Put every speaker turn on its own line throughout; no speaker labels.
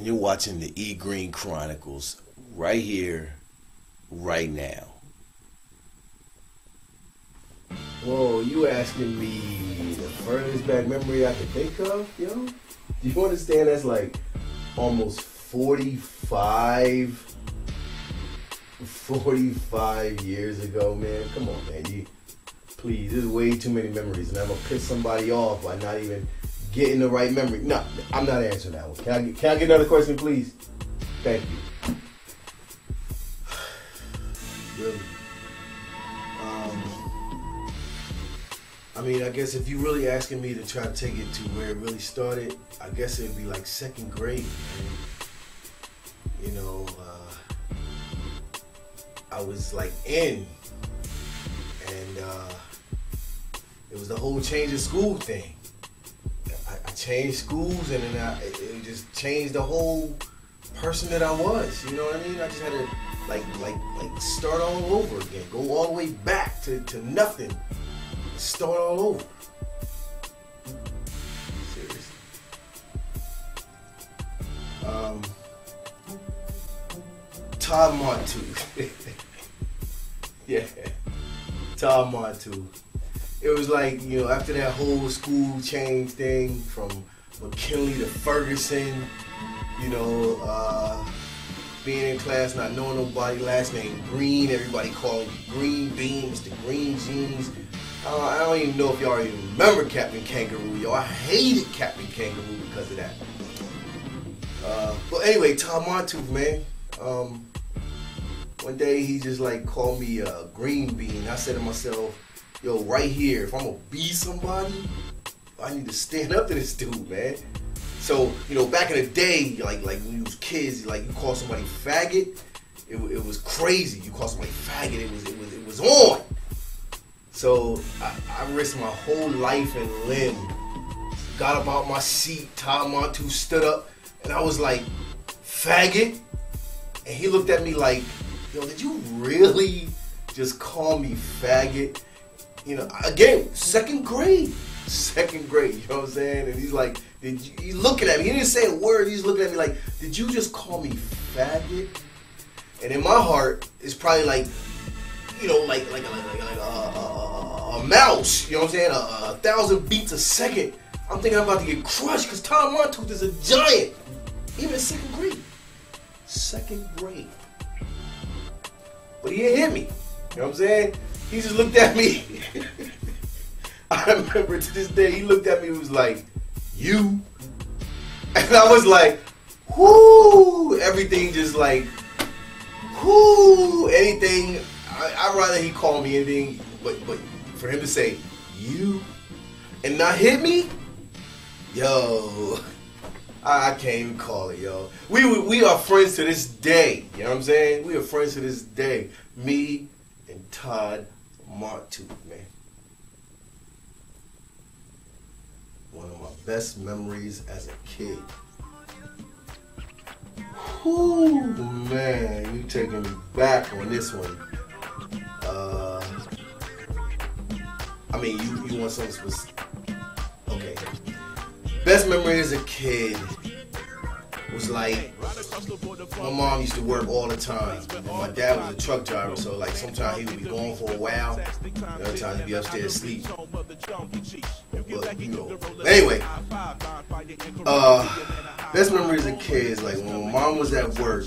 and you're watching the eGreen Chronicles right here, right now. Whoa, you asking me the furthest back memory I can think of, yo? Do you understand that's like almost 45 years ago, man? Come on, man. Please, there's way too many memories, and I'm gonna piss somebody off by not even getting the right memory. No, I'm not answering that one. Can I get another question, please? Thank you. Really? I mean, I guess if you're really asking me to try to take it to where it really started, I guess it'd be like second grade. And, you know, I was like in, and it was the whole change of school thing. I changed schools, and then it just changed the whole person that I was. You know what I mean? I just had to like start all over again, go all the way back to nothing, start all over. Seriously. Todd Montu. Yeah, Todd Montu. It was like, you know, after that whole school change thing from McKinley to Ferguson, you know, being in class, not knowing nobody, last name Green, everybody called me Green Beans, the Green Jeans. I don't even know if y'all even remember Captain Kangaroo, yo. I hated Captain Kangaroo because of that. But anyway, Todd Montu, man. One day he just like called me a green bean. I said to myself, yo, right here, if I'm gonna be somebody, I need to stand up to this dude, man. So, you know, back in the day, like when you was kids, like you call somebody faggot, it was crazy. You call somebody faggot, it was on. So I risked my whole life and limb, got up out my seat, Todd Montu stood up, and I was like, faggot? And he looked at me like, yo, did you really just call me faggot? You know, again, second grade, you know what I'm saying? And he's like, he's looking at me, he didn't say a word, he's looking at me like, did you just call me faggot? And in my heart, it's probably like, you know, like a mouse, you know what I'm saying? A 1,000 beats a second. I'm thinking I'm about to get crushed because Todd Montu is a giant, even in second grade. Second grade. But he didn't hit me. You know what I'm saying? He just looked at me. I remember to this day, he looked at me and was like, you? And I was like, whoo! Everything just like, whoo! Anything. I'd rather he call me anything, but for him to say, you? And not hit me? Yo. I can't even call it, yo. We are friends to this day. You know what I'm saying? We are friends to this day. Me and Todd Montu, man. One of my best memories as a kid. Whoo, man, you taking me back on this one. I mean, you want something specific? Okay. Best memory as a kid was like, my mom used to work all the time, and my dad was a truck driver, so like sometimes he would be gone for a while, other times he'd be upstairs asleep. But, you know, anyway, best memory as a kid is like when my mom was at work,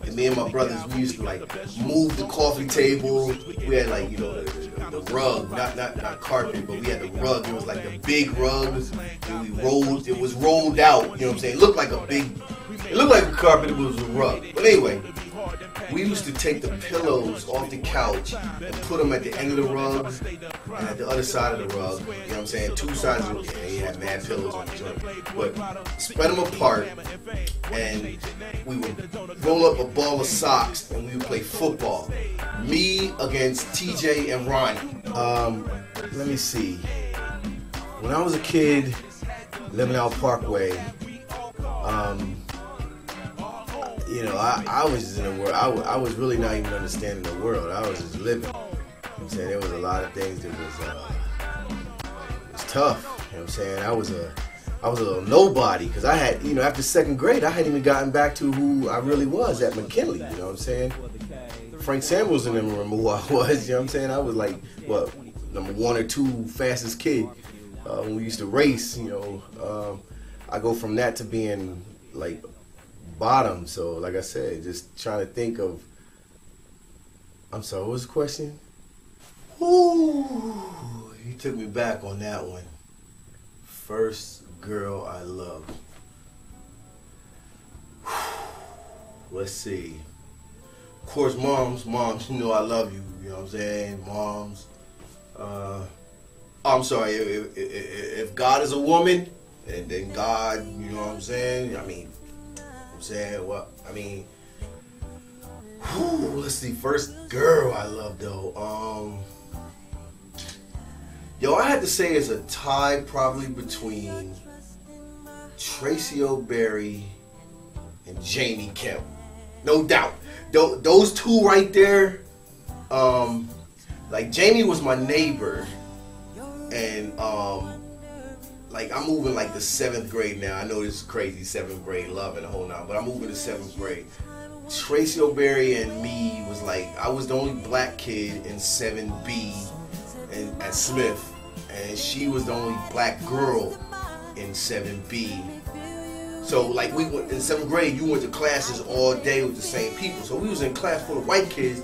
and me and my brothers, we used to like move the coffee table. We had like, you know, the rug, not carpet, but we had the rug. It was like the big rug, and we rolled. It was rolled out. You know what I'm saying? It looked like a carpet, but it was a rug. But anyway, we used to take the pillows off the couch and put them at the end of the rug and at the other side of the rug. You know what I'm saying? Two sides of it, and you had mad pillows on the joint. But spread them apart, and we would roll up a ball of socks, and we would play football. Me against TJ and Ronnie. Let me see. When I was a kid, living out Parkway, you know, I was just in the world. I was really not even understanding the world. I was just living. You know what I'm saying? There was a lot of things that was tough. You know what I'm saying? I was a little nobody because I had, you know, after second grade, I hadn't even gotten back to who I really was at McKinley. You know what I'm saying? Frank Samuels didn't even remember who I was. You know what I'm saying? I was like, what, number 1 or 2 fastest kid when we used to race. You know, I go from that to being like bottom. So, like I said, just trying to think of. I'm sorry, what was the question? Ooh, you took me back on that one. First girl I loved. Let's see. Of course, moms, you know I love you. You know what I'm saying? Moms. I'm sorry, if God is a woman, and then God, you know what I'm saying? I mean, let's see, first girl I love though. Yo, I had to say it's a tie probably between Tracy O'Berry and Jamie Kemp. No doubt. Those two right there, like Jamie was my neighbor, and like I'm moving like the 7th grade now. I know this is crazy, 7th grade love and the whole nine, but I'm moving to 7th grade. Tracy O'Berry and me was like, I was the only black kid in 7B and at Smith, and she was the only black girl in 7B. So like we went in 7th grade, you went to classes all day with the same people. So we was in class full of white kids.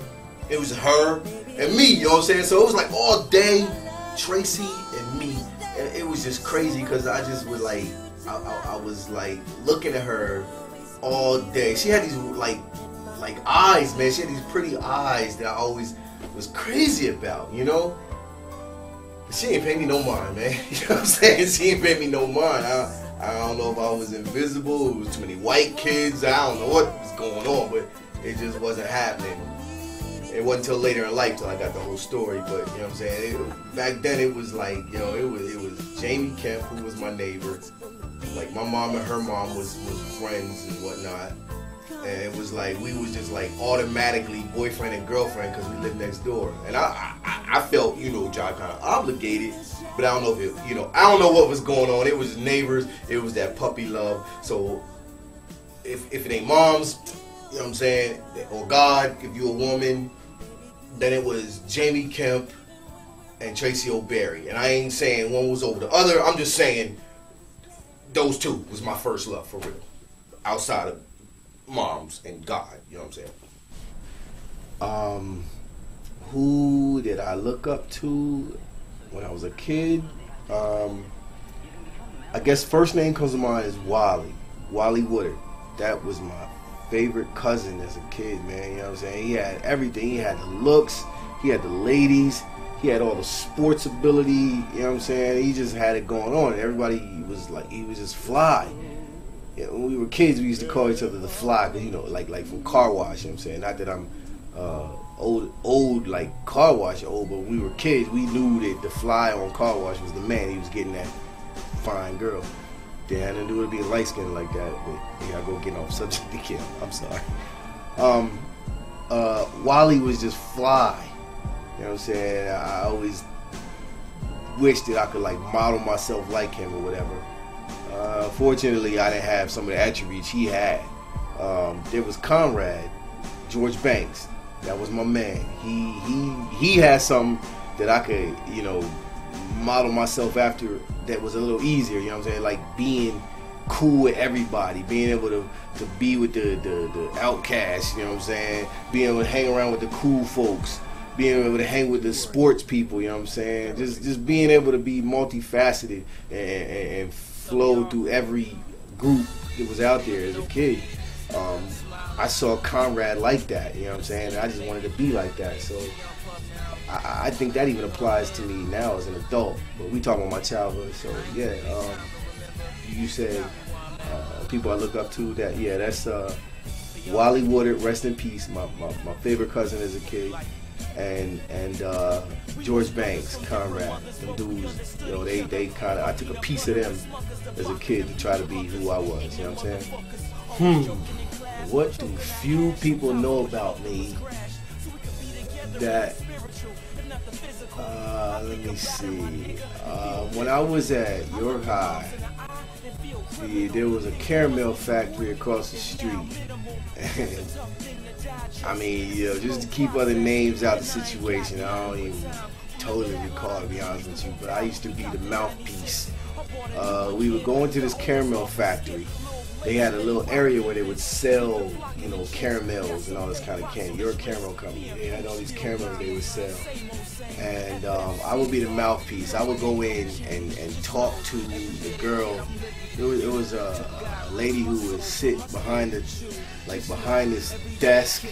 It was her and me, you know what I'm saying? So it was like all day, Tracy and me. And it was just crazy because I just was like, I was like looking at her all day. She had these like eyes, man. She had these pretty eyes that I always was crazy about, you know? She ain't pay me no mind, man. You know what I'm saying? She ain't pay me no mind. I don't know if I was invisible, it was too many white kids, I don't know what was going on, but it just wasn't happening. It wasn't until later in life till I got the whole story, but you know what I'm saying? Back then it was like, you know, it was Jamie Kemp, who was my neighbor. Like my mom and her mom was friends and whatnot. And it was like, we was just like automatically boyfriend and girlfriend because we lived next door. And I felt, you know, John kind of obligated, but I don't know if it, you know, I don't know what was going on. It was neighbors, it was that puppy love. So if it ain't moms, you know what I'm saying, or God, if you're a woman, then it was Jamie Kemp and Tracy O'Berry. And I ain't saying one was over the other, I'm just saying those two was my first love for real. Outside of moms and God, you know what I'm saying? Who did I look up to when I was a kid? I guess first name comes to mind is Wally Woodard. That was my favorite cousin as a kid, man. You know what I'm saying? He had everything. He had the looks, he had the ladies, he had all the sports ability, you know what I'm saying? He just had it going on. Everybody was like, he was just fly. Yeah, when we were kids, we used to call each other the Fly, cause you know, like from car wash. You know what I'm saying? Not that I'm old like car wash old, but when we were kids, we knew that the Fly on car wash was the man. He was getting that fine girl. They had nothing to do with being light skinned like that. But yeah, I go getting off subject again. I'm sorry. Wally was just fly. You know what I'm saying? I always wished that I could like model myself like him or whatever. Fortunately, I didn't have some of the attributes he had. There was Conrad, George Banks. That was my man. He had something that I could, you know, model myself after that was a little easier, you know what I'm saying? Like being cool with everybody, being able to be with the outcasts, you know what I'm saying? Being able to hang around with the cool folks, being able to hang with the sports people, you know what I'm saying? Just being able to be multifaceted and flow through every group that was out there as a kid. I saw Conrad like that, you know what I'm saying? And I just wanted to be like that. So I think that even applies to me now as an adult. But we talking about my childhood, so yeah. You said people I look up to. That's Wally Woodard, rest in peace. My favorite cousin as a kid, and George Banks, Conrad. Them dudes, you know, they kind of, I took a piece of them as a kid to try to be who I was. You know what I'm saying? What do few people know about me that? Let me see. When I was at York High, there was a caramel factory across the street. And, I mean, you know, just to keep other names out of the situation, I don't even totally recall, to be honest with you, but I used to be the mouthpiece. We would go into this caramel factory. They had a little area where they would sell, you know, caramels and all this kind of candy. Your caramel company, they had all these caramels they would sell. And I would be the mouthpiece. I would go in and talk to the girl. It was a lady who would sit behind behind this desk,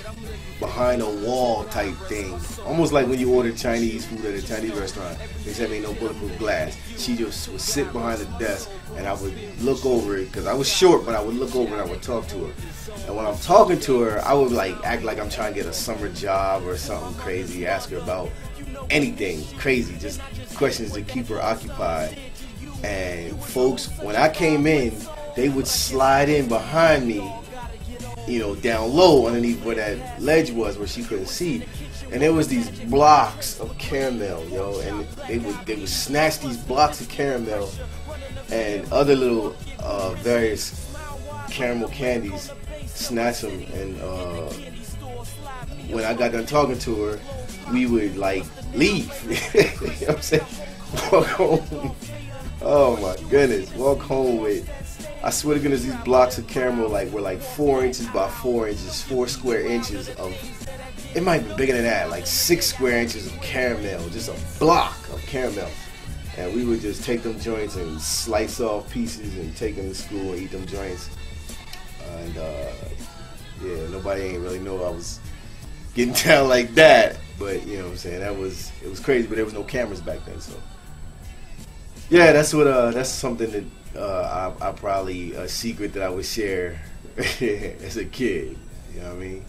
behind a wall type thing. Almost like when you order Chinese food at a Chinese restaurant, except ain't no bulletproof glass. She just would sit behind the desk, and I would look over it, because I was short, but I would look over and I would talk to her. And when I'm talking to her, I would like act like I'm trying to get a summer job or something crazy, ask her about anything crazy, just questions to keep her occupied. And folks, when I came in, they would slide in behind me, you know, down low underneath where that ledge was, where she couldn't see. And there was these blocks of caramel, yo, and they would snatch these blocks of caramel and other little various caramel candies, snatch them. And when I got done talking to her, we would like leave. You know what I'm saying? Walk home. Oh my goodness, walk home with, I swear to goodness, these blocks of caramel were like 4 inches by 4 inches, 4 square inches of, it might be bigger than that, like 6 square inches of caramel, just a block of caramel. And we would just take them joints and slice off pieces and take them to school and eat them joints. And yeah, nobody ain't really know I was getting down like that, but you know what I'm saying, it was crazy, but there was no cameras back then, so. Yeah, that's something that I probably, a secret that I would share as a kid, you know what I mean?